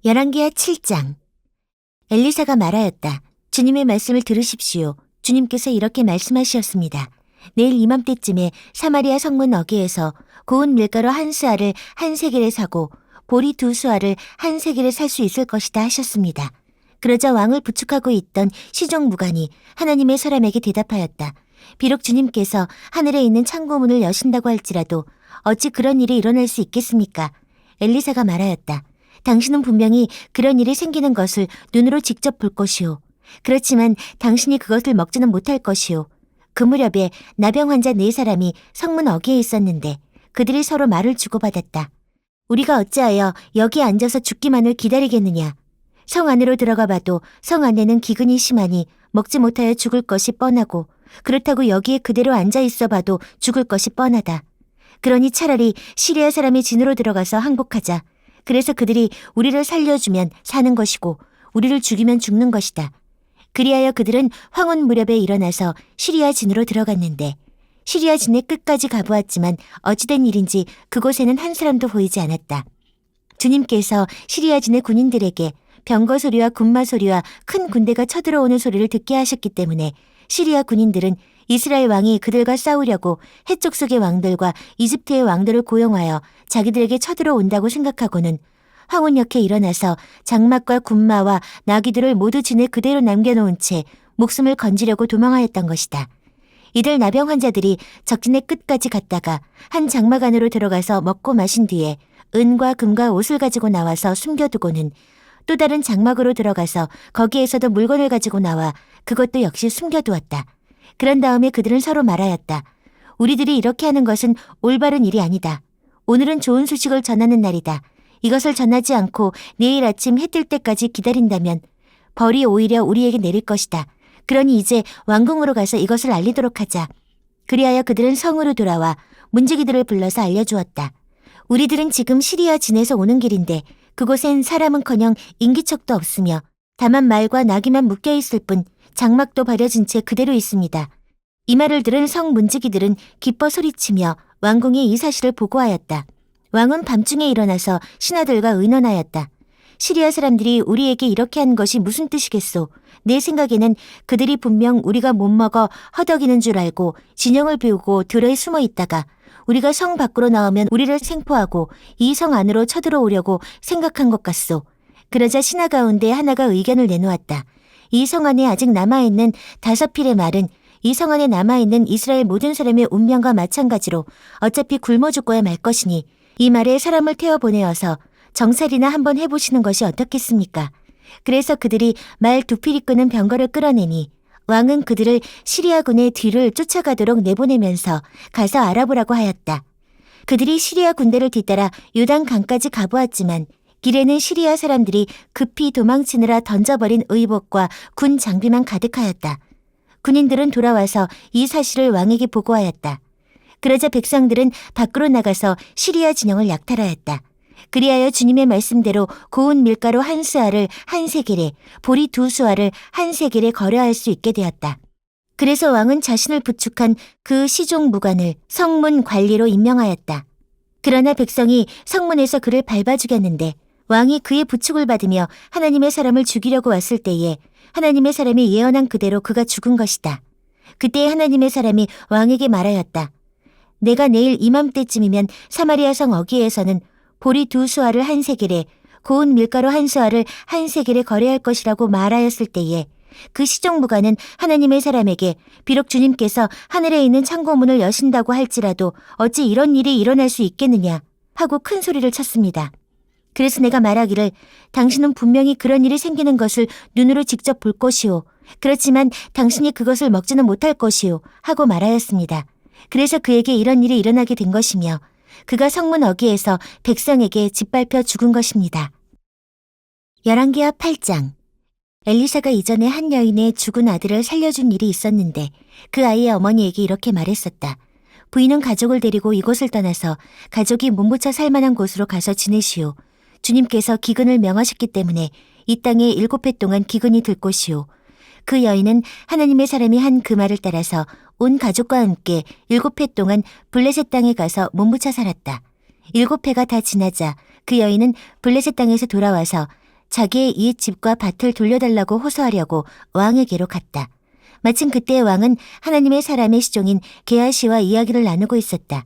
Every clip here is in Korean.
열왕기하 7장. 엘리사가 말하였다. 주님의 말씀을 들으십시오. 주님께서 이렇게 말씀하시었습니다. 내일 이맘때쯤에 사마리아 성문 어귀에서 고운 밀가루 한 스아를 한 세겔에 사고 보리 두 수아를 한 세겔에 살 수 있을 것이다 하셨습니다. 그러자 왕을 부축하고 있던 시종 무관이 하나님의 사람에게 대답하였다. 비록 주님께서 하늘에 있는 창고문을 여신다고 할지라도 어찌 그런 일이 일어날 수 있겠습니까? 엘리사가 말하였다. 당신은 분명히 그런 일이 생기는 것을 눈으로 직접 볼 것이오. 그렇지만 당신이 그것을 먹지는 못할 것이오. 그 무렵에 나병 환자 4사람이 성문 어귀에 있었는데 그들이 서로 말을 주고받았다. 우리가 어찌하여 여기에 앉아서 죽기만을 기다리겠느냐. 성 안으로 들어가 봐도 성 안에는 기근이 심하니 먹지 못하여 죽을 것이 뻔하고 그렇다고 여기에 그대로 앉아 있어 봐도 죽을 것이 뻔하다. 그러니 차라리 시리아 사람이 진으로 들어가서 항복하자. 그래서 그들이 우리를 살려주면 사는 것이고 우리를 죽이면 죽는 것이다. 그리하여 그들은 황혼 무렵에 일어나서 시리아 진으로 들어갔는데 시리아 진의 끝까지 가보았지만 어찌된 일인지 그곳에는 한 사람도 보이지 않았다. 주님께서 시리아 진의 군인들에게 병거 소리와 군마 소리와 큰 군대가 쳐들어오는 소리를 듣게 하셨기 때문에 시리아 군인들은 이스라엘 왕이 그들과 싸우려고 해쪽 속의 왕들과 이집트의 왕들을 고용하여 자기들에게 쳐들어온다고 생각하고는 황혼역에 일어나서 장막과 군마와 나귀들을 모두 진에 그대로 남겨놓은 채 목숨을 건지려고 도망하였던 것이다. 이들 나병 환자들이 적진의 끝까지 갔다가 한 장막 안으로 들어가서 먹고 마신 뒤에 은과 금과 옷을 가지고 나와서 숨겨두고는 또 다른 장막으로 들어가서 거기에서도 물건을 가지고 나와 그것도 역시 숨겨두었다. 그런 다음에 그들은 서로 말하였다. 우리들이 이렇게 하는 것은 올바른 일이 아니다. 오늘은 좋은 소식을 전하는 날이다. 이것을 전하지 않고 내일 아침 해 뜰 때까지 기다린다면 벌이 오히려 우리에게 내릴 것이다. 그러니 이제 왕궁으로 가서 이것을 알리도록 하자. 그리하여 그들은 성으로 돌아와 문지기들을 불러서 알려주었다. 우리들은 지금 시리아 진에서 오는 길인데 그곳엔 사람은커녕 인기척도 없으며 다만 말과 나귀만 묶여있을 뿐 장막도 버려진 채 그대로 있습니다. 이 말을 들은 성 문지기들은 기뻐 소리치며 왕궁에 이 사실을 보고하였다. 왕은 밤중에 일어나서 신하들과 의논하였다. 시리아 사람들이 우리에게 이렇게 한 것이 무슨 뜻이겠소? 내 생각에는 그들이 분명 우리가 못 먹어 허덕이는 줄 알고 진영을 비우고 들에 숨어 있다가 우리가 성 밖으로 나오면 우리를 생포하고 이 성 안으로 쳐들어오려고 생각한 것 같소. 그러자 신하 가운데 하나가 의견을 내놓았다. 이 성 안에 아직 남아있는 5필의 말은 이 성 안에 남아있는 이스라엘 모든 사람의 운명과 마찬가지로 어차피 굶어 죽고야 말 것이니 이 말에 사람을 태워보내어서 정살이나 한번 해보시는 것이 어떻겠습니까? 그래서 그들이 말 2필이 끄는 병거를 끌어내니 왕은 그들을 시리아군의 뒤를 쫓아가도록 내보내면서 가서 알아보라고 하였다. 그들이 시리아 군대를 뒤따라 요단 강까지 가보았지만 길에는 시리아 사람들이 급히 도망치느라 던져버린 의복과 군 장비만 가득하였다. 군인들은 돌아와서 이 사실을 왕에게 보고하였다. 그러자 백성들은 밖으로 나가서 시리아 진영을 약탈하였다. 그리하여 주님의 말씀대로 고운 밀가루 한 스아를 한 세겔에 보리 2수아를 한 세겔에 거래할 수 있게 되었다. 그래서 왕은 자신을 부축한 그 시종 무관을 성문 관리로 임명하였다. 그러나 백성이 성문에서 그를 밟아 죽였는데 왕이 그의 부축을 받으며 하나님의 사람을 죽이려고 왔을 때에 하나님의 사람이 예언한 그대로 그가 죽은 것이다. 그때 하나님의 사람이 왕에게 말하였다. 내가 내일 이맘때쯤이면 사마리아 성 어귀에서는 보리 2수아를 한 세겔에 고운 밀가루 한 수아를 한 세겔에 거래할 것이라고 말하였을 때에 그 시종무관은 하나님의 사람에게 비록 주님께서 하늘에 있는 창고문을 여신다고 할지라도 어찌 이런 일이 일어날 수 있겠느냐 하고 큰 소리를 쳤습니다. 그래서 내가 말하기를 당신은 분명히 그런 일이 생기는 것을 눈으로 직접 볼 것이오. 그렇지만 당신이 그것을 먹지는 못할 것이오 하고 말하였습니다. 그래서 그에게 이런 일이 일어나게 된 것이며 그가 성문 어귀에서 백성에게 짓밟혀 죽은 것입니다. 열왕기하 8장. 엘리사가 이전에 한 여인의 죽은 아들을 살려준 일이 있었는데 그 아이의 어머니에게 이렇게 말했었다. 부인은 가족을 데리고 이곳을 떠나서 가족이 몸부쳐 살만한 곳으로 가서 지내시오. 주님께서 기근을 명하셨기 때문에 이 땅에 7해 동안 기근이 들 것이오. 그 여인은 하나님의 사람이 한 그 말을 따라서 온 가족과 함께 7해 동안 블레셋 땅에 가서 몸부쳐 살았다. 7해가 다 지나자 그 여인은 블레셋 땅에서 돌아와서 자기의 이웃집과 밭을 돌려달라고 호소하려고 왕에게로 갔다. 마침 그때 왕은 하나님의 사람의 시종인 게하시와 이야기를 나누고 있었다.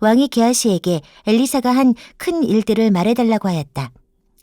왕이 게하시에게 엘리사가 한 큰 일들을 말해달라고 하였다.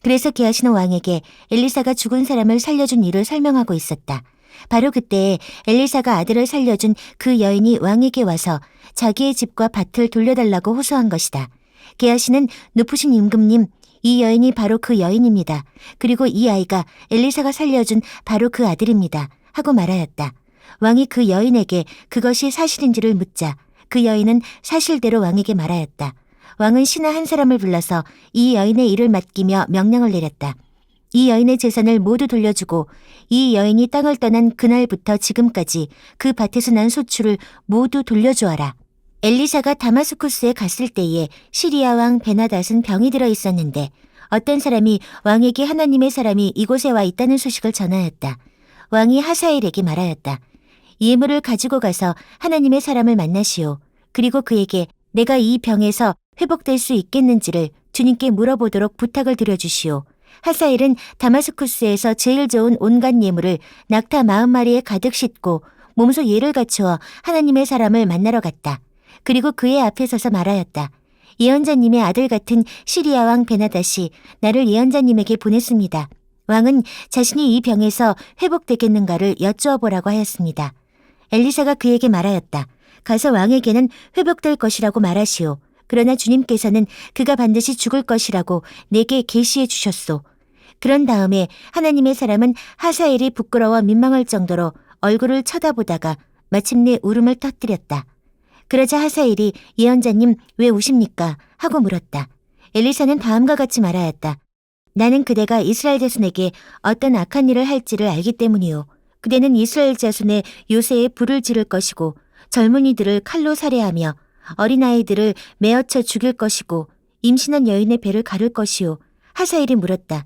그래서 게하시는 왕에게 엘리사가 죽은 사람을 살려준 일을 설명하고 있었다. 바로 그때 엘리사가 아들을 살려준 그 여인이 왕에게 와서 자기의 집과 밭을 돌려달라고 호소한 것이다. 게하시는 높으신 임금님, 이 여인이 바로 그 여인입니다. 그리고 이 아이가 엘리사가 살려준 바로 그 아들입니다. 하고 말하였다. 왕이 그 여인에게 그것이 사실인지를 묻자 그 여인은 사실대로 왕에게 말하였다. 왕은 신하 한 사람을 불러서 이 여인의 일을 맡기며 명령을 내렸다. 이 여인의 재산을 모두 돌려주고 이 여인이 땅을 떠난 그날부터 지금까지 그 밭에서 난 소출을 모두 돌려주어라. 엘리사가 다마스쿠스에 갔을 때에 시리아 왕 베나닷은 병이 들어 있었는데 어떤 사람이 왕에게 하나님의 사람이 이곳에 와 있다는 소식을 전하였다. 왕이 하사엘에게 말하였다. 예물을 가지고 가서 하나님의 사람을 만나시오. 그리고 그에게 내가 이 병에서 회복될 수 있겠는지를 주님께 물어보도록 부탁을 드려주시오. 하사엘은 다마스쿠스에서 제일 좋은 온갖 예물을 낙타 40마리에 가득 싣고 몸소 예를 갖추어 하나님의 사람을 만나러 갔다. 그리고 그의 앞에 서서 말하였다. 예언자님의 아들 같은 시리아 왕 베나닷이 나를 예언자님에게 보냈습니다. 왕은 자신이 이 병에서 회복되겠는가를 여쭈어 보라고 하였습니다. 엘리사가 그에게 말하였다. 가서 왕에게는 회복될 것이라고 말하시오. 그러나 주님께서는 그가 반드시 죽을 것이라고 내게 계시해 주셨소. 그런 다음에 하나님의 사람은 하사엘이 부끄러워 민망할 정도로 얼굴을 쳐다보다가 마침내 울음을 터뜨렸다. 그러자 하사엘이 예언자님 왜 우십니까? 하고 물었다. 엘리사는 다음과 같이 말하였다. 나는 그대가 이스라엘 자손에게 어떤 악한 일을 할지를 알기 때문이요. 그대는 이스라엘 자손의 요새에 불을 지를 것이고 젊은이들을 칼로 살해하며 어린아이들을 메어쳐 죽일 것이고 임신한 여인의 배를 가를 것이요. 하사엘이 물었다.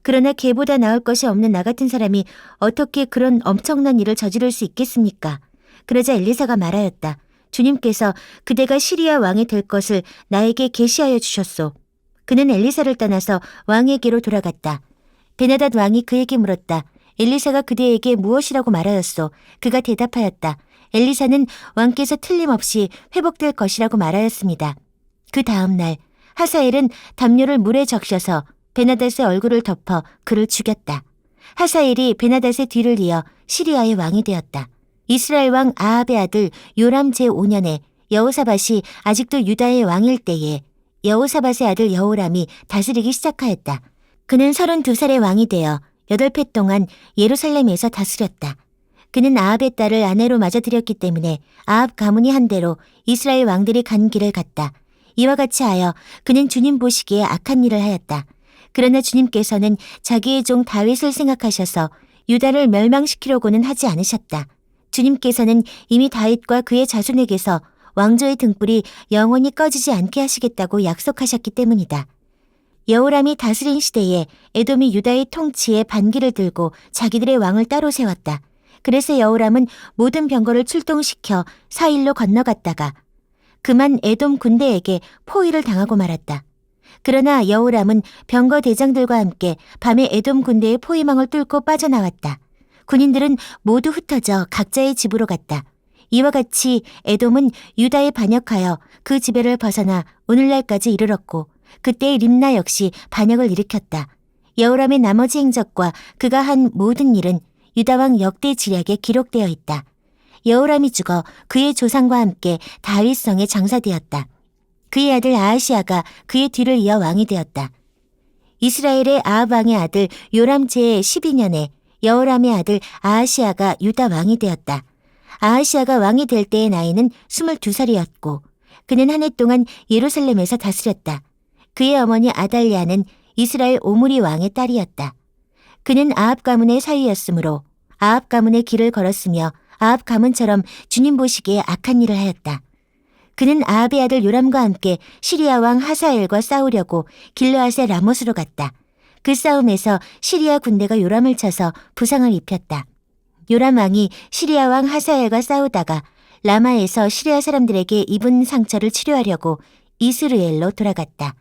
그러나 걔보다 나을 것이 없는 나 같은 사람이 어떻게 그런 엄청난 일을 저지를 수 있겠습니까? 그러자 엘리사가 말하였다. 주님께서 그대가 시리아 왕이 될 것을 나에게 계시하여 주셨소. 그는 엘리사를 떠나서 왕에게로 돌아갔다. 베나닷 왕이 그에게 물었다. 엘리사가 그대에게 무엇이라고 말하였소? 그가 대답하였다. 엘리사는 왕께서 틀림없이 회복될 것이라고 말하였습니다. 그 다음 날 하사엘은 담요를 물에 적셔서 베나닷의 얼굴을 덮어 그를 죽였다. 하사엘이 베나닷의 뒤를 이어 시리아의 왕이 되었다. 이스라엘 왕 아합의 아들 요람 제5년에 여호사밧이 아직도 유다의 왕일 때에 여호사밧의 아들 여호람이 다스리기 시작하였다. 그는 32살의 왕이 되어 8회 동안 예루살렘에서 다스렸다. 그는 아합의 딸을 아내로 맞아들였기 때문에 아합 가문이 한 대로 이스라엘 왕들이 간 길을 갔다. 이와 같이 하여 그는 주님 보시기에 악한 일을 하였다. 그러나 주님께서는 자기의 종 다윗을 생각하셔서 유다를 멸망시키려고는 하지 않으셨다. 주님께서는 이미 다윗과 그의 자손에게서 왕조의 등불이 영원히 꺼지지 않게 하시겠다고 약속하셨기 때문이다. 여호람이 다스린 시대에 에돔이 유다의 통치에 반기를 들고 자기들의 왕을 따로 세웠다. 그래서 여호람은 모든 병거를 출동시켜 사일로 건너갔다가 그만 에돔 군대에게 포위를 당하고 말았다. 그러나 여호람은 병거 대장들과 함께 밤에 에돔 군대의 포위망을 뚫고 빠져나왔다. 군인들은 모두 흩어져 각자의 집으로 갔다. 이와 같이 에돔은 유다에 반역하여 그 지배를 벗어나 오늘날까지 이르렀고 그때의 림나 역시 반역을 일으켰다. 여호람의 나머지 행적과 그가 한 모든 일은 유다왕 역대 지략에 기록되어 있다. 여호람이 죽어 그의 조상과 함께 다윗성에 장사되었다. 그의 아들 아하시아가 그의 뒤를 이어 왕이 되었다. 이스라엘의 아합 왕의 아들 요람 제12년에 여호람의 아들 아하시아가 유다 왕이 되었다. 아하시아가 왕이 될 때의 나이는 22살이었고 그는 한 해 동안 예루살렘에서 다스렸다. 그의 어머니 아달랴는 이스라엘 오므리 왕의 딸이었다. 그는 아합 가문의 사위였으므로 아합 가문의 길을 걸었으며 아합 가문처럼 주님 보시기에 악한 일을 하였다. 그는 아합의 아들 요람과 함께 시리아 왕 하사엘과 싸우려고 길르앗의 라못으로 갔다. 그 싸움에서 시리아 군대가 요람을 쳐서 부상을 입혔다. 요람 왕이 시리아 왕 하사엘과 싸우다가 라마에서 시리아 사람들에게 입은 상처를 치료하려고 이스르엘로 돌아갔다.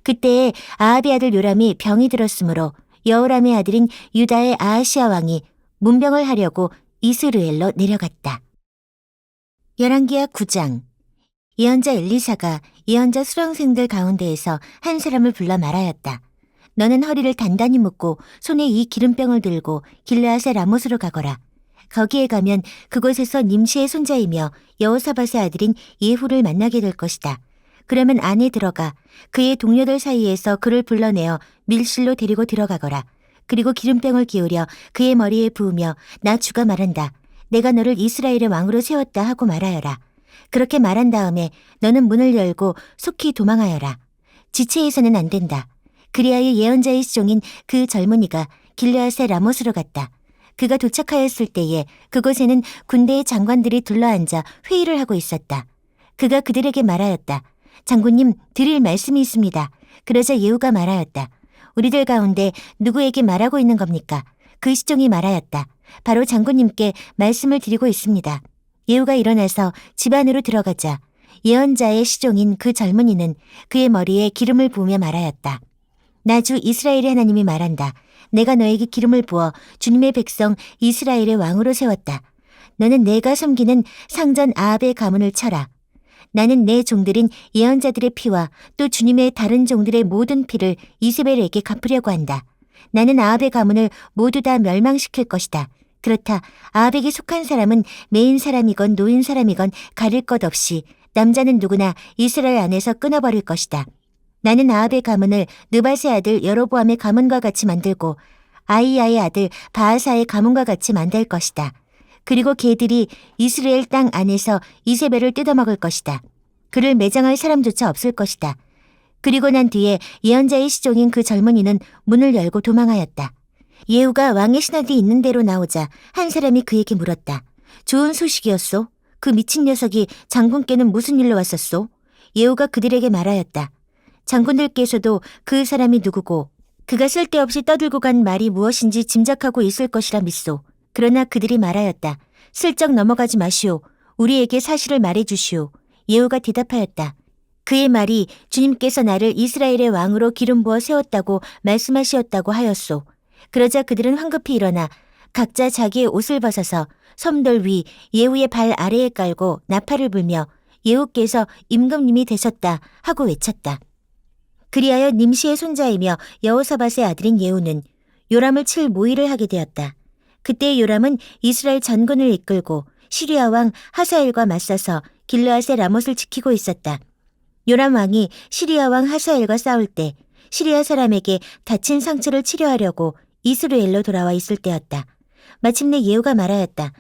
그때에 아합의 아들 요람이 병이 들었으므로 여호람의 아들인 유다의 아하시아 왕이 문병을 하려고 이스라엘로 내려갔다. 열왕기하 9장. 예언자 엘리사가 예언자 수령생들 가운데에서 한 사람을 불러 말하였다. 너는 허리를 단단히 묶고 손에 이 기름병을 들고 길르앗의 라못으로 가거라. 거기에 가면 그곳에서 님시의 손자이며 여호사밧의 아들인 예후를 만나게 될 것이다. 그러면 안에 들어가 그의 동료들 사이에서 그를 불러내어 밀실로 데리고 들어가거라. 그리고 기름병을 기울여 그의 머리에 부으며 나 주가 말한다. 내가 너를 이스라엘의 왕으로 세웠다 하고 말하여라. 그렇게 말한 다음에 너는 문을 열고 속히 도망하여라. 지체해서는 안 된다. 그리하여 예언자의 시종인 그 젊은이가 길르앗의 라못으로 갔다. 그가 도착하였을 때에 그곳에는 군대의 장관들이 둘러앉아 회의를 하고 있었다. 그가 그들에게 말하였다. 장군님, 드릴 말씀이 있습니다. 그러자 예후가 말하였다. 우리들 가운데 누구에게 말하고 있는 겁니까? 그 시종이 말하였다. 바로 장군님께 말씀을 드리고 있습니다. 예후가 일어나서 집 안으로 들어가자 예언자의 시종인 그 젊은이는 그의 머리에 기름을 부으며 말하였다. 나 주 이스라엘의 하나님이 말한다. 내가 너에게 기름을 부어 주님의 백성 이스라엘의 왕으로 세웠다. 너는 내가 섬기는 상전 아합의 가문을 쳐라. 나는 내 종들인 예언자들의 피와 또 주님의 다른 종들의 모든 피를 이세벨에게 갚으려고 한다. 나는 아합의 가문을 모두 다 멸망시킬 것이다. 그렇다. 아합에게 속한 사람은 메인 사람이건 노인 사람이건 가릴 것 없이 남자는 누구나 이스라엘 안에서 끊어버릴 것이다. 나는 아합의 가문을 느밧의 아들 여로보암의 가문과 같이 만들고 아이야의 아들 바하사의 가문과 같이 만들 것이다. 그리고 걔들이 이스라엘 땅 안에서 이세벨을 뜯어먹을 것이다. 그를 매장할 사람조차 없을 것이다. 그리고 난 뒤에 예언자의 시종인 그 젊은이는 문을 열고 도망하였다. 예후가 왕의 신하들이 있는 데로 나오자 한 사람이 그에게 물었다. 좋은 소식이었소? 그 미친 녀석이 장군께는 무슨 일로 왔었소? 예후가 그들에게 말하였다. 장군들께서도 그 사람이 누구고 그가 쓸데없이 떠들고 간 말이 무엇인지 짐작하고 있을 것이라 믿소. 그러나 그들이 말하였다. 슬쩍 넘어가지 마시오. 우리에게 사실을 말해주시오. 예후가 대답하였다. 그의 말이 주님께서 나를 이스라엘의 왕으로 기름 부어 세웠다고 말씀하시었다고 하였소. 그러자 그들은 황급히 일어나 각자 자기의 옷을 벗어서 섬돌 위 예후의 발 아래에 깔고 나팔을 불며 예후께서 임금님이 되셨다 하고 외쳤다. 그리하여 님시의 손자이며 여호사밧의 아들인 예후는 요람을 칠 모의를 하게 되었다. 그때 요람은 이스라엘 전군을 이끌고 시리아 왕 하사엘과 맞서서 길르앗의 라못을 지키고 있었다. 요람 왕이 시리아 왕 하사엘과 싸울 때 시리아 사람에게 다친 상처를 치료하려고 이스라엘로 돌아와 있을 때였다. 마침내 예후가 말하였다.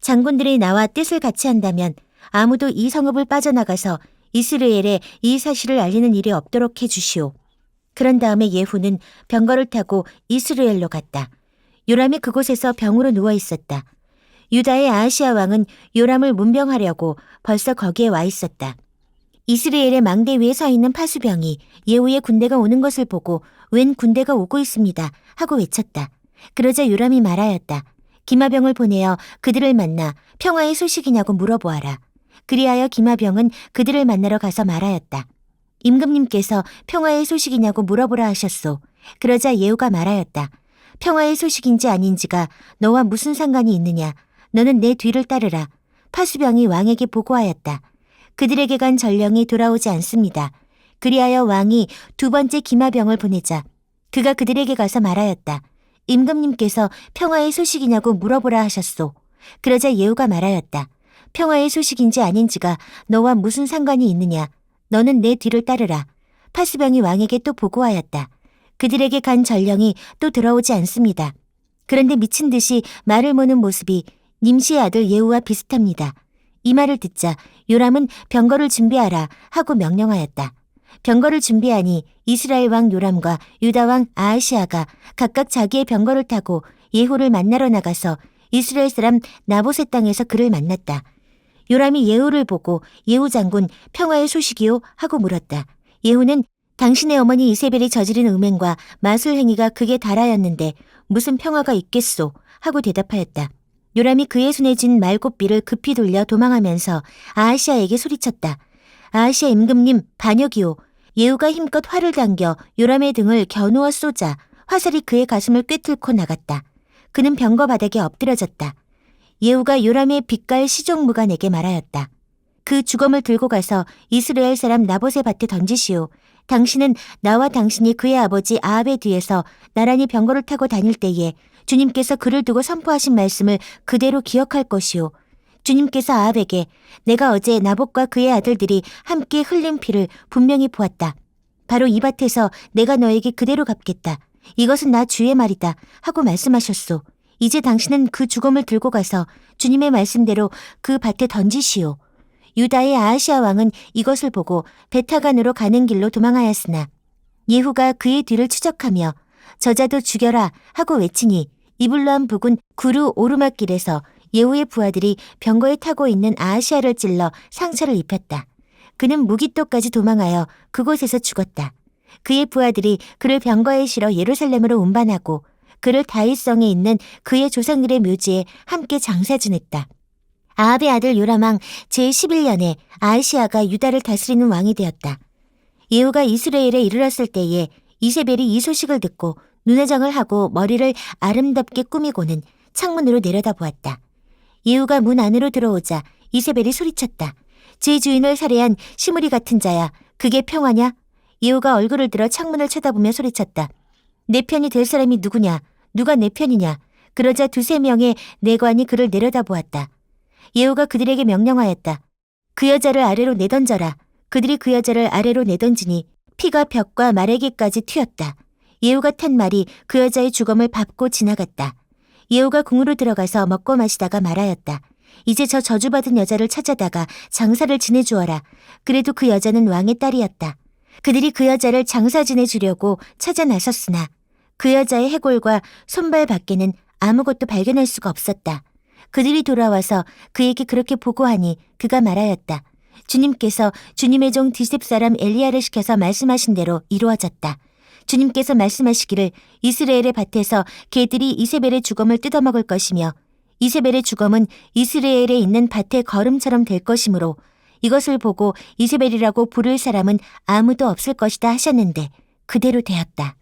장군들이 나와 뜻을 같이 한다면 아무도 이 성읍을 빠져나가서 이스라엘에 이 사실을 알리는 일이 없도록 해주시오. 그런 다음에 예후는 병거를 타고 이스라엘로 갔다. 요람이 그곳에서 병으로 누워 있었다. 유다의 아하시아 왕은 요람을 문병하려고 벌써 거기에 와 있었다. 이스라엘의 망대 위에 서 있는 파수병이 예후의 군대가 오는 것을 보고 웬 군대가 오고 있습니다 하고 외쳤다. 그러자 요람이 말하였다. 기마병을 보내어 그들을 만나 평화의 소식이냐고 물어보아라. 그리하여 기마병은 그들을 만나러 가서 말하였다. 임금님께서 평화의 소식이냐고 물어보라 하셨소. 그러자 예후가 말하였다. 평화의 소식인지 아닌지가 너와 무슨 상관이 있느냐. 너는 내 뒤를 따르라. 파수병이 왕에게 보고하였다. 그들에게 간 전령이 돌아오지 않습니다. 그리하여 왕이 두 번째 기마병을 보내자 그가 그들에게 가서 말하였다. 임금님께서 평화의 소식이냐고 물어보라 하셨소. 그러자 예후가 말하였다. 평화의 소식인지 아닌지가 너와 무슨 상관이 있느냐. 너는 내 뒤를 따르라. 파수병이 왕에게 또 보고하였다. 그들에게 간 전령이 또 들어오지 않습니다. 그런데 미친 듯이 말을 모는 모습이 님시의 아들 예후와 비슷합니다. 이 말을 듣자 요람은 병거를 준비하라 하고 명령하였다. 병거를 준비하니 이스라엘 왕 요람과 유다 왕 아하시아가 각각 자기의 병거를 타고 예후를 만나러 나가서 이스라엘 사람 나봇의 땅에서 그를 만났다. 요람이 예후를 보고 예후 장군 평화의 소식이요 하고 물었다. 예후는 당신의 어머니 이세벨이 저지른 음행과 마술 행위가 극에 달하였는데 무슨 평화가 있겠소 하고 대답하였다. 요람이 그의 손에 쥔 말곶비를 급히 돌려 도망하면서 아하시아에게 소리쳤다. 아하시아 임금님 반역이오. 예후가 힘껏 활을 당겨 요람의 등을 겨누어 쏘자 화살이 그의 가슴을 꿰뚫고 나갔다. 그는 병거 바닥에 엎드려졌다. 예후가 요람의 빛깔 시종무간에게 말하였다. 그 주검을 들고 가서 이스라엘 사람 나봇의 밭에 던지시오. 당신은 나와 당신이 그의 아버지 아합의 뒤에서 나란히 병거를 타고 다닐 때에 주님께서 그를 두고 선포하신 말씀을 그대로 기억할 것이오. 주님께서 아합에게 내가 어제 나봇과 그의 아들들이 함께 흘린 피를 분명히 보았다. 바로 이 밭에서 내가 너에게 그대로 갚겠다. 이것은 나 주의 말이다 하고 말씀하셨소. 이제 당신은 그 주검을 들고 가서 주님의 말씀대로 그 밭에 던지시오. 유다의 아하시아 왕은 이것을 보고 베타간으로 가는 길로 도망하였으나 예후가 그의 뒤를 추적하며 저자도 죽여라 하고 외치니 이블람 북은 구루 오르막길에서 예후의 부하들이 병거에 타고 있는 아하시아를 찔러 상처를 입혔다. 그는 무기토까지 도망하여 그곳에서 죽었다. 그의 부하들이 그를 병거에 실어 예루살렘으로 운반하고 그를 다윗성에 있는 그의 조상들의 묘지에 함께 장사 지냈다. 아합의 아들 요람왕 제11년에 아하시아가 유다를 다스리는 왕이 되었다. 예후가 이스라엘에 이르렀을 때에 이세벨이 이 소식을 듣고 눈화장을 하고 머리를 아름답게 꾸미고는 창문으로 내려다보았다. 예후가 문 안으로 들어오자 이세벨이 소리쳤다. 제 주인을 살해한 시므리 같은 자야. 그게 평화냐? 예후가 얼굴을 들어 창문을 쳐다보며 소리쳤다. 내 편이 될 사람이 누구냐? 누가 내 편이냐? 그러자 2-3명의 내관이 그를 내려다보았다. 예후가 그들에게 명령하였다. 그 여자를 아래로 내던져라. 그들이 그 여자를 아래로 내던지니 피가 벽과 마레기까지 튀었다. 예후가 탄 말이 그 여자의 주검을 밟고 지나갔다. 예후가 궁으로 들어가서 먹고 마시다가 말하였다. 이제 저 저주받은 여자를 찾아다가 장사를 지내주어라. 그래도 그 여자는 왕의 딸이었다. 그들이 그 여자를 장사 지내주려고 찾아 나섰으나 그 여자의 해골과 손발 밖에는 아무것도 발견할 수가 없었다. 그들이 돌아와서 그에게 그렇게 보고하니 그가 말하였다. 주님께서 주님의 종 디셉 사람 엘리야를 시켜서 말씀하신 대로 이루어졌다. 주님께서 말씀하시기를 이스라엘의 밭에서 개들이 이세벨의 주검을 뜯어먹을 것이며 이세벨의 주검은 이스라엘에 있는 밭의 거름처럼 될 것이므로 이것을 보고 이세벨이라고 부를 사람은 아무도 없을 것이다 하셨는데 그대로 되었다.